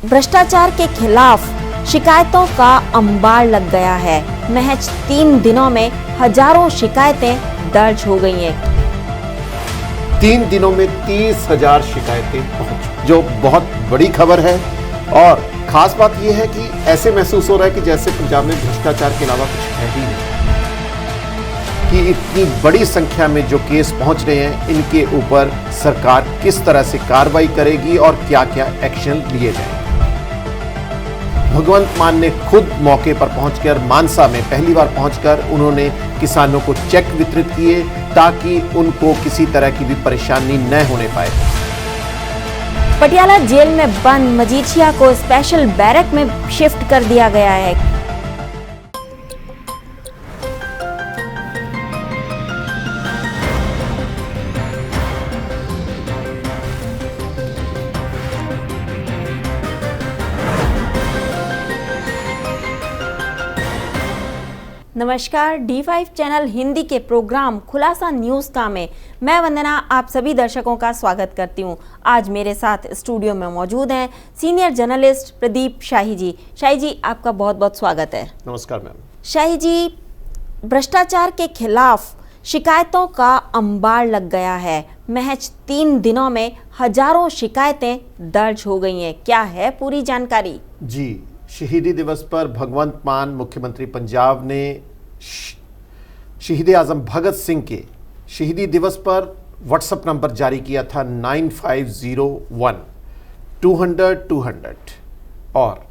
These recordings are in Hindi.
भ्रष्टाचार के खिलाफ शिकायतों का अंबार लग गया है। महज 3 दिनों में हजारों शिकायतें दर्ज हो गई हैं। 3 दिनों में 30,000 शिकायतें पहुंच, जो बहुत बड़ी खबर है। और खास बात यह है कि ऐसे महसूस हो रहा है कि जैसे पंजाब में भ्रष्टाचार के अलावा कुछ है ही नहीं, कि इतनी बड़ी संख्या में जो केस पहुंच रहे हैं, इनके ऊपर सरकार किस तरह से कार्रवाई करेगी और क्या क्या एक्शन लिए जाएंगे। भगवंत मान ने खुद मौके पर पहुंचकर, मानसा में पहली बार पहुंचकर उन्होंने किसानों को चेक वितरित किए ताकि उनको किसी तरह की भी परेशानी न होने पाए। पटियाला जेल में बंद मजीठिया को स्पेशल बैरक में शिफ्ट कर दिया गया है। नमस्कार, D5 चैनल हिंदी के प्रोग्राम खुलासा न्यूज का में मैं वंदना आप सभी दर्शकों का स्वागत करती हूं। आज मेरे साथ स्टूडियो में मौजूद हैं सीनियर जर्नलिस्ट प्रदीप शाही जी। शाही जी, आपका बहुत बहुत स्वागत है। नमस्कार मैम। शाही जी, भ्रष्टाचार के खिलाफ शिकायतों का अंबार लग गया है। महज 3 दिनों में हजारों शिकायतें दर्ज हो गई हैं। क्या है पूरी जानकारी? जी, शहीदी दिवस पर भगवंत मान मुख्यमंत्री पंजाब ने शहीद आजम भगत सिंह के शहीदी दिवस पर व्हाट्सएप नंबर जारी किया था 9501-200-200 और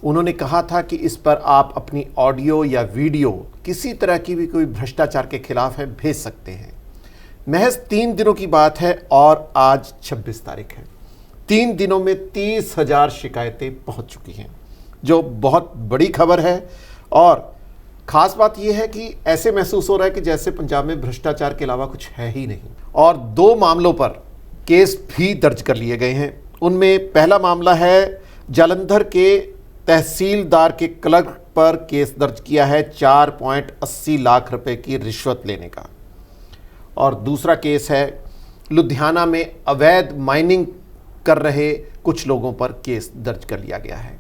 उन्होंने कहा था कि इस पर आप अपनी ऑडियो या वीडियो किसी तरह की भी कोई भ्रष्टाचार के खिलाफ है भेज सकते हैं। महज 3 दिनों की बात है और आज 26 तारीख है। 3 दिनों में 30,000 शिकायतें पहुंच चुकी हैं, जो बहुत बड़ी खबर है। और ख़ास बात यह है कि ऐसे महसूस हो रहा है कि जैसे पंजाब में भ्रष्टाचार के अलावा कुछ है ही नहीं। और 2 मामलों पर केस भी दर्ज कर लिए गए हैं। उनमें पहला मामला है जालंधर के तहसीलदार के क्लर्क पर केस दर्ज किया है 4.80 लाख रुपए की रिश्वत लेने का। और दूसरा केस है लुधियाना में अवैध माइनिंग कर रहे कुछ लोगों पर केस दर्ज कर लिया गया है।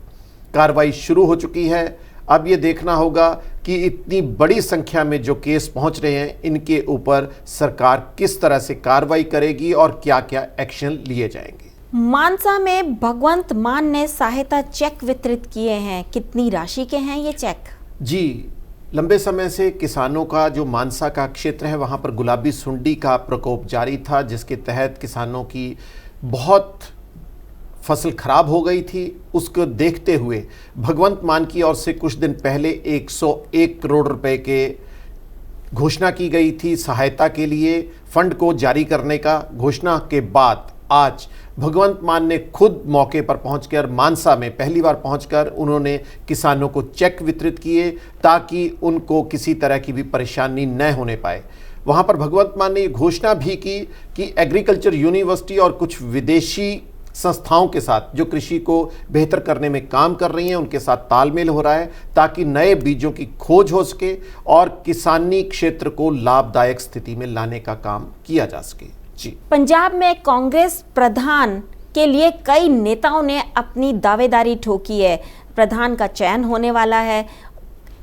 कार्रवाई शुरू हो चुकी है। अब ये देखना होगा कि इतनी बड़ी संख्या में जो केस पहुंच रहे हैं, इनके ऊपर सरकार किस तरह से कार्रवाई करेगी और क्या क्या एक्शन लिए जाएंगे। मानसा में भगवंत मान ने सहायता चेक वितरित किए हैं। कितनी राशि के हैं ये चेक? जी, लंबे समय से किसानों का जो मानसा का क्षेत्र है, वहाँ पर गुलाबी सुंडी का प्रकोप जारी था, जिसके तहत किसानों की बहुत फसल खराब हो गई थी। उसको देखते हुए भगवंत मान की ओर से कुछ दिन पहले 101 करोड़ रुपए के घोषणा की गई थी सहायता के लिए। फंड को जारी करने का घोषणा के बाद आज भगवंत मान ने खुद मौके पर पहुंचकर, मानसा में पहली बार पहुंचकर उन्होंने किसानों को चेक वितरित किए ताकि उनको किसी तरह की भी परेशानी न होने पाए। वहां पर भगवंत मान ने ये घोषणा भी की कि एग्रीकल्चर यूनिवर्सिटी और कुछ विदेशी संस्थाओं के साथ जो कृषि को बेहतर करने में काम कर रही हैं, उनके साथ तालमेल हो रहा है ताकि नए बीजों की खोज हो सके और किसानी क्षेत्र को लाभदायक स्थिति में लाने का काम किया जा सके। जी, पंजाब में कांग्रेस प्रधान के लिए कई नेताओं ने अपनी दावेदारी ठोकी है। प्रधान का चयन होने वाला है।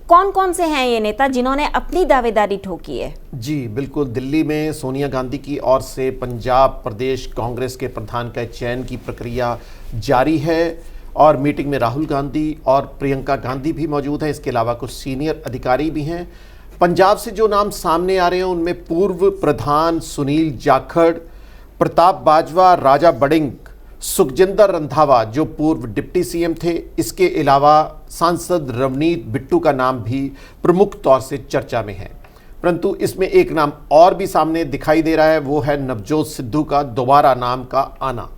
कौन कौन से हैं ये नेता जिन्होंने अपनी दावेदारी ठोकी है? जी बिल्कुल, दिल्ली में सोनिया गांधी की ओर से पंजाब प्रदेश कांग्रेस के प्रधान का चयन की प्रक्रिया जारी है और मीटिंग में राहुल गांधी और प्रियंका गांधी भी मौजूद हैं। इसके अलावा कुछ सीनियर अधिकारी भी हैं। पंजाब से जो नाम सामने आ रहे हैं उनमें पूर्व प्रधान सुनील जाखड़, प्रताप बाजवा, राजा बड़िंग, सुखजिंदर रंधावा जो पूर्व डिप्टी सीएम थे, इसके अलावा सांसद रवनीत बिट्टू का नाम भी प्रमुख तौर से चर्चा में है। परंतु इसमें एक नाम और भी सामने दिखाई दे रहा है, वो है नवजोत सिद्धू का दोबारा नाम का आना।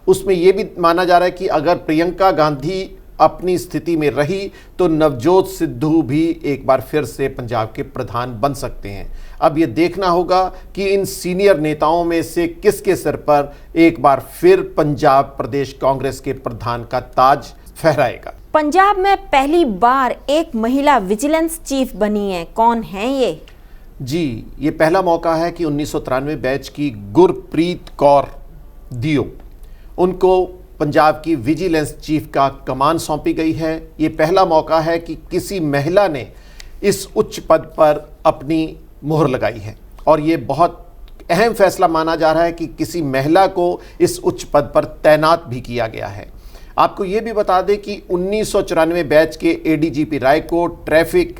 उसमें यह भी माना जा रहा है कि अगर प्रियंका गांधी अपनी स्थिति में रही तो नवजोत सिद्धू भी एक बार फिर से पंजाब के प्रधान बन सकते हैं। अब ये देखना होगा कि इन सीनियर नेताओं में से किसके सिर पर एक बार फिर पंजाब प्रदेश कांग्रेस के प्रधान का ताज फहराएगा। पंजाब में पहली बार एक महिला विजिलेंस चीफ बनी है। कौन है ये? जी, ये पहला मौका है कि 1993 बैच की गुरप्रीत कौर दियो, उनको पंजाब की विजिलेंस चीफ का कमान सौंपी गई है। ये पहला मौका है कि किसी महिला ने इस उच्च पद पर अपनी मोहर लगाई है और ये बहुत अहम फैसला माना जा रहा है कि किसी महिला को इस उच्च पद पर तैनात भी किया गया है। आपको ये भी बता दें कि 1994 बैच के एडीजीपी राय को ट्रैफिक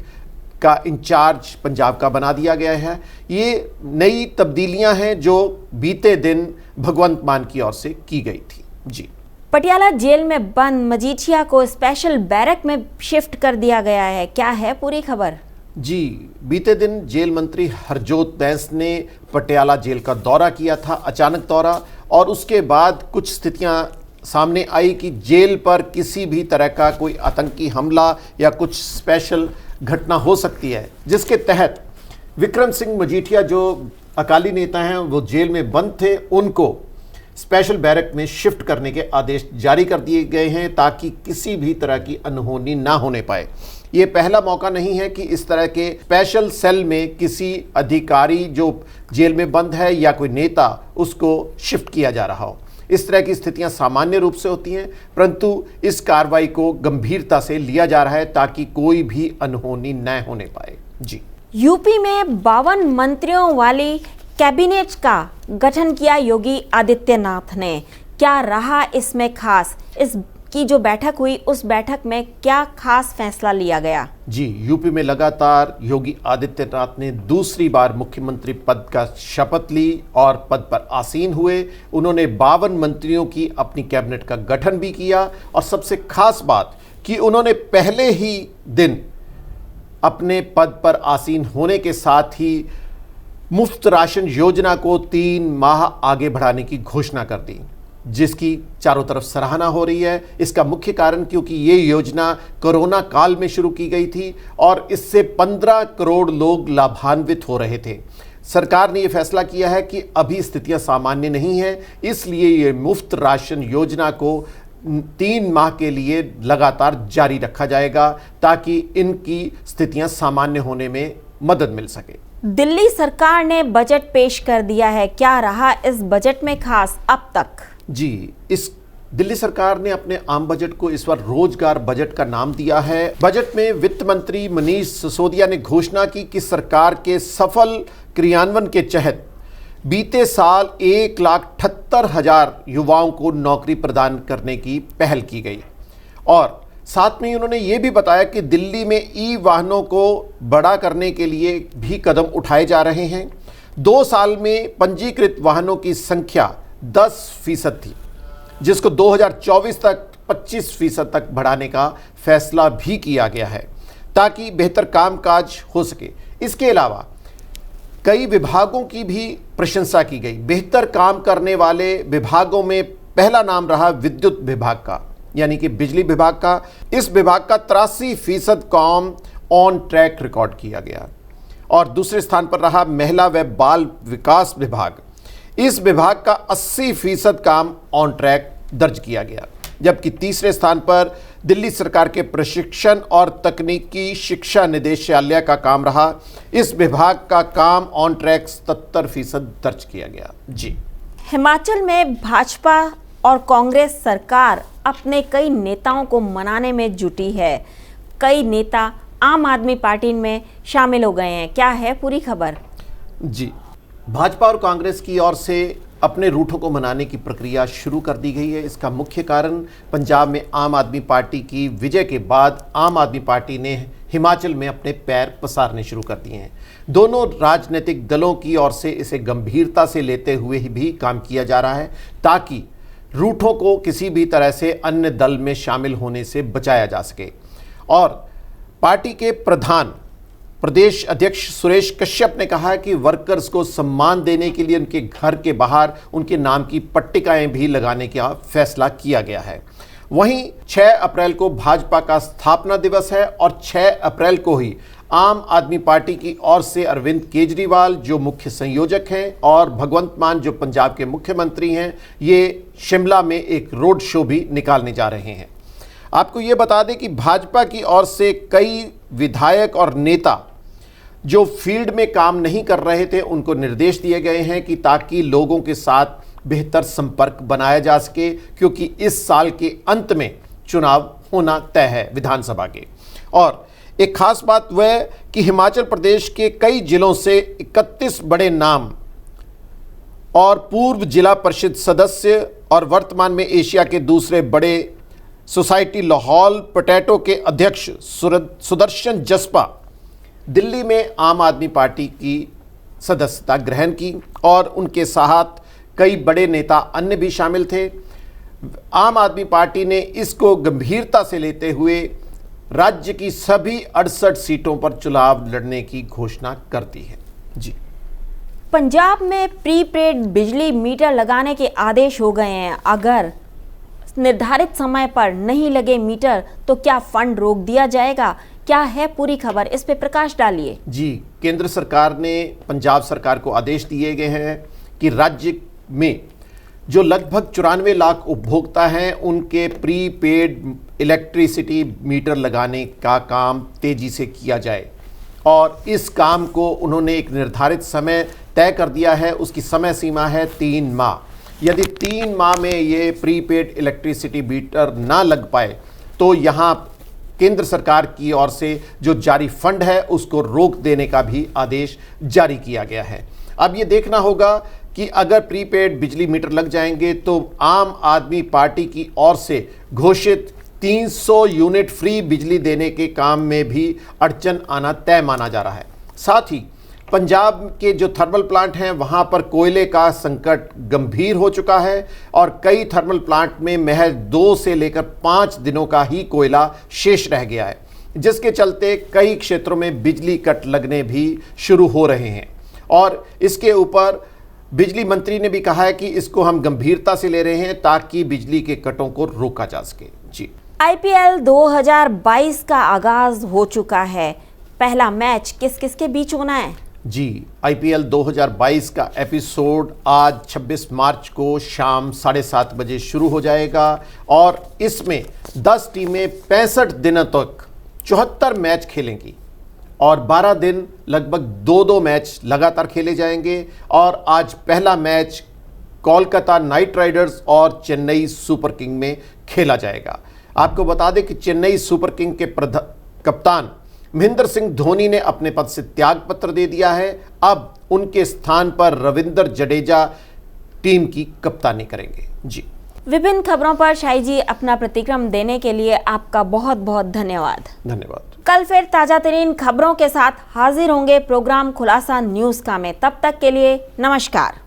का इंचार्ज पंजाब का बना दिया गया है। ये नई तब्दीलियां हैं जो बीते दिन भगवंत मान की ओर से की गई थी। जी, पटियाला जेल में बंद मजीठिया को स्पेशल बैरक में शिफ्ट कर दिया गया है, क्या है पूरी खबर? जी, बीते दिन जेल मंत्री हरजोत बैंस ने पटियाला जेल का दौरा किया था, अचानक दौरा, और उसके बाद कुछ स्थितियां सामने आई कि जेल पर किसी भी तरह का कोई आतंकी हमला या कुछ स्पेशल घटना हो सकती है, जिसके तहत विक्रम सिंह मजीठिया जो अकाली नेता हैं वो जेल में बंद थे, उनको स्पेशल बैरक में शिफ्ट करने के आदेश जारी कर दिए गए हैं ताकि किसी भी तरह की अनहोनी ना होने पाए। ये पहला मौका नहीं है कि इस तरह के स्पेशल सेल में किसी अधिकारी जो जेल में बंद है या कोई नेता उसको शिफ्ट किया जा रहा हो। इस तरह की स्थितियां सामान्य रूप से होती हैं, परंतु इस कार्रवाई को गंभीरता से लिया जा रहा है ताकि कोई भी अनहोनी न होने पाए। जी, यूपी में 52 मंत्रियों वाली कैबिनेट का गठन किया योगी आदित्यनाथ ने, क्या रहा इसमें खास? इसकी जो बैठक हुई उस बैठक में क्या खास फैसला लिया गया? जी, यूपी में लगातार योगी आदित्यनाथ ने दूसरी बार मुख्यमंत्री पद का शपथ ली और पद पर आसीन हुए। उन्होंने 52 मंत्रियों की अपनी कैबिनेट का गठन भी किया और सबसे खास बात कि उन्होंने पहले ही दिन अपने पद पर आसीन होने के साथ ही मुफ्त राशन योजना को 3 माह आगे बढ़ाने की घोषणा कर दी, जिसकी चारों तरफ सराहना हो रही है। इसका मुख्य कारण क्योंकि ये योजना कोरोना काल में शुरू की गई थी और इससे 15 करोड़ लोग लाभान्वित हो रहे थे। सरकार ने ये फैसला किया है कि अभी स्थितियां सामान्य नहीं हैं, इसलिए ये मुफ्त राशन योजना को 3 माह के लिए लगातार जारी रखा जाएगा ताकि इनकी स्थितियां सामान्य होने में मदद मिल सके। दिल्ली सरकार ने बजट पेश कर दिया है, क्या रहा इस बजट में खास अब तक? जी, इस दिल्ली सरकार ने अपने आम बजट को इस बार रोजगार बजट का नाम दिया है। बजट में वित्त मंत्री मनीष सिसोदिया ने घोषणा की कि सरकार के सफल क्रियान्वयन के तहत बीते साल 1,78,000 युवाओं को नौकरी प्रदान करने की पहल की गई और साथ में उन्होंने ये भी बताया कि दिल्ली में ई वाहनों को बड़ा करने के लिए भी कदम उठाए जा रहे हैं। 2 साल में पंजीकृत वाहनों की संख्या 10% थी, जिसको 2024 तक 25% तक बढ़ाने का फैसला भी किया गया है ताकि बेहतर कामकाज हो सके। इसके अलावा कई विभागों की भी प्रशंसा की गई। बेहतर काम करने वाले विभागों में पहला नाम रहा विद्युत विभाग का, यानी कि बिजली विभाग का। इस विभाग का 83% काम ऑन ट्रैक रिकॉर्ड किया गया और दूसरे स्थान पर रहा महिला व बाल विकास विभाग। इस विभाग का 80% काम ऑन ट्रैक दर्ज किया गया, जबकि तीसरे स्थान पर दिल्ली सरकार के प्रशिक्षण और तकनीकी शिक्षा निदेशालय का काम रहा। इस विभाग का काम ऑन ट्रैक 77% दर्ज किया गया। जी, हिमाचल में भाजपा और कांग्रेस सरकार अपने कई नेताओं को मनाने में जुटी है। कई नेता आम आदमी पार्टी में शामिल हो गए हैं, क्या है पूरी खबर? जी, भाजपा और कांग्रेस की ओर से अपने रूठों को मनाने की प्रक्रिया शुरू कर दी गई है। इसका मुख्य कारण पंजाब में आम आदमी पार्टी की विजय के बाद आम आदमी पार्टी ने हिमाचल में अपने पैर पसारने शुरू कर दिए हैं। दोनों राजनीतिक दलों की ओर से इसे गंभीरता से लेते हुए ही भी काम किया जा रहा है ताकि रूठों को किसी भी तरह से अन्य दल में शामिल होने से बचाया जा सके। और पार्टी के प्रधान प्रदेश अध्यक्ष सुरेश कश्यप ने कहा कि वर्कर्स को सम्मान देने के लिए उनके घर के बाहर उनके नाम की पट्टिकाएं भी लगाने का फैसला किया गया है। वहीं 6 अप्रैल को भाजपा का स्थापना दिवस है और 6 अप्रैल को ही आम आदमी पार्टी की ओर से अरविंद केजरीवाल जो मुख्य संयोजक हैं और भगवंत मान जो पंजाब के मुख्यमंत्री हैं, ये शिमला में एक रोड शो भी निकालने जा रहे हैं। आपको ये बता दें कि भाजपा की ओर से कई विधायक और नेता जो फील्ड में काम नहीं कर रहे थे उनको निर्देश दिए गए हैं कि ताकि लोगों के साथ बेहतर संपर्क बनाया जा सके, क्योंकि इस साल के अंत में चुनाव होना तय है विधानसभा के। और एक खास बात वह कि हिमाचल प्रदेश के कई जिलों से 31 बड़े नाम और पूर्व जिला परिषद सदस्य और वर्तमान में एशिया के दूसरे बड़े सोसाइटी लाहौल पोटैटो के अध्यक्ष सुदर्शन जसपा दिल्ली में आम आदमी पार्टी की सदस्यता ग्रहण की और उनके साथ कई बड़े नेता अन्य भी शामिल थे। आम आदमी पार्टी ने इसको गंभीरता से लेते हुए राज्य की सभी 68 सीटों पर चुनाव लड़ने की घोषणा करती है। जी, पंजाब में प्रीपेड बिजली मीटर लगाने के आदेश हो गए हैं। अगर निर्धारित समय पर नहीं लगे मीटर तो क्या फंड रोक दिया जाएगा? क्या है पूरी खबर, इस पे प्रकाश डालिए। जी, केंद्र सरकार ने पंजाब सरकार को आदेश दिए गए हैं कि राज्य में जो लगभग 94 लाख उपभोक्ता हैं उनके प्रीपेड इलेक्ट्रिसिटी मीटर लगाने का काम तेजी से किया जाए। और इस काम को उन्होंने एक निर्धारित समय तय कर दिया है। उसकी समय सीमा है 3 माह। यदि 3 माह में ये प्रीपेड इलेक्ट्रिसिटी मीटर ना लग पाए तो यहाँ केंद्र सरकार की ओर से जो जारी फंड है उसको रोक देने का भी आदेश जारी किया गया है। अब ये देखना होगा कि अगर प्रीपेड बिजली मीटर लग जाएंगे तो आम आदमी पार्टी की ओर से घोषित 300 यूनिट फ्री बिजली देने के काम में भी अड़चन आना तय माना जा रहा है। साथ ही पंजाब के जो थर्मल प्लांट हैं वहां पर कोयले का संकट गंभीर हो चुका है और कई थर्मल प्लांट में महज 2 से लेकर 5 दिनों का ही कोयला शेष रह गया है, जिसके चलते कई क्षेत्रों में बिजली कट लगने भी शुरू हो रहे हैं। और इसके ऊपर बिजली मंत्री ने भी कहा है कि इसको हम गंभीरता से ले रहे हैं ताकि बिजली के कटों को रोका जा सके। जी, आईपीएल 2022 का आगाज हो चुका है। पहला मैच किस किस के बीच होना है? जी, आईपीएल 2022 का एपिसोड आज 26 मार्च को शाम 7:30 बजे शुरू हो जाएगा और इसमें 10 टीमें 65 दिनों तक 74 मैच खेलेंगी और 12 दिन लगभग 2-2 मैच लगातार खेले जाएंगे। और आज पहला मैच कोलकाता नाइट राइडर्स और चेन्नई सुपर किंग में खेला जाएगा। आपको बता दें कि चेन्नई सुपर किंग के कप्तान महेंद्र सिंह धोनी ने अपने पद से त्याग पत्र दे दिया है। अब उनके स्थान पर रविंद्र जडेजा टीम की कप्तानी करेंगे। जी, विभिन्न खबरों पर शाही जी अपना प्रतिक्रम देने के लिए आपका बहुत बहुत धन्यवाद। धन्यवाद। कल फिर ताजा तरीन खबरों के साथ हाजिर होंगे प्रोग्राम खुलासा न्यूज का में। तब तक के लिए नमस्कार।